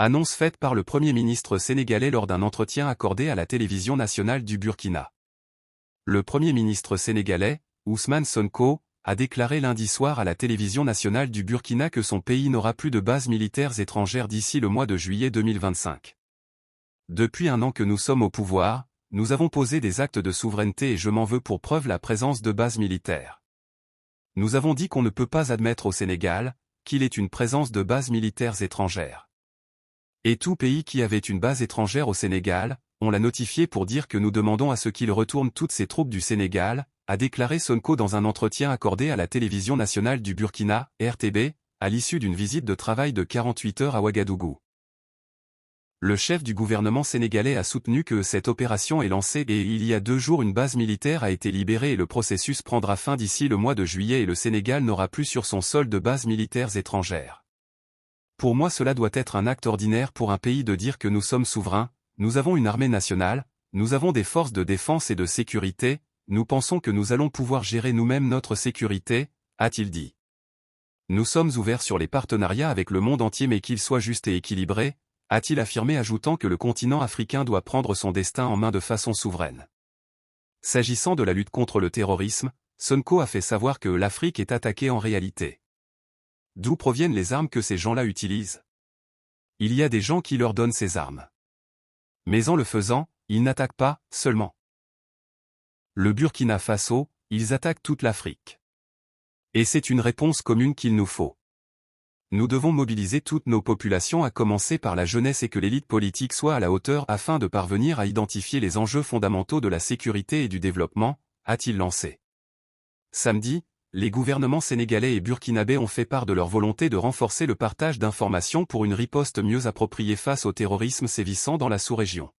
Annonce faite par le Premier ministre sénégalais lors d'un entretien accordé à la télévision nationale du Burkina. Le Premier ministre sénégalais, Ousmane Sonko, a déclaré lundi soir à la télévision nationale du Burkina que son pays n'aura plus de bases militaires étrangères d'ici le mois de juillet 2025. Depuis un an que nous sommes au pouvoir, nous avons posé des actes de souveraineté et je m'en veux pour preuve la présence de bases militaires. Nous avons dit qu'on ne peut pas admettre au Sénégal qu'il ait une présence de bases militaires étrangères. Et tout pays qui avait une base étrangère au Sénégal, on l'a notifié pour dire que nous demandons à ce qu'il retourne toutes ses troupes du Sénégal, a déclaré Sonko dans un entretien accordé à la télévision nationale du Burkina, RTB, à l'issue d'une visite de travail de 48 heures à Ouagadougou. Le chef du gouvernement sénégalais a soutenu que cette opération est lancée et il y a 2 jours une base militaire a été libérée et le processus prendra fin d'ici le mois de juillet et le Sénégal n'aura plus sur son sol de bases militaires étrangères. Pour moi cela doit être un acte ordinaire pour un pays de dire que nous sommes souverains, nous avons une armée nationale, nous avons des forces de défense et de sécurité, nous pensons que nous allons pouvoir gérer nous-mêmes notre sécurité, a-t-il dit. Nous sommes ouverts sur les partenariats avec le monde entier mais qu'ils soient justes et équilibrés, a-t-il affirmé ajoutant que le continent africain doit prendre son destin en main de façon souveraine. S'agissant de la lutte contre le terrorisme, Sonko a fait savoir que l'Afrique est attaquée en réalité. D'où proviennent les armes que ces gens-là utilisent? Il y a des gens qui leur donnent ces armes. Mais en le faisant, ils n'attaquent pas, seulement le Burkina Faso, ils attaquent toute l'Afrique. Et c'est une réponse commune qu'il nous faut. Nous devons mobiliser toutes nos populations à commencer par la jeunesse et que l'élite politique soit à la hauteur afin de parvenir à identifier les enjeux fondamentaux de la sécurité et du développement, a-t-il lancé. Samedi, les gouvernements sénégalais et burkinabés ont fait part de leur volonté de renforcer le partage d'informations pour une riposte mieux appropriée face au terrorisme sévissant dans la sous-région.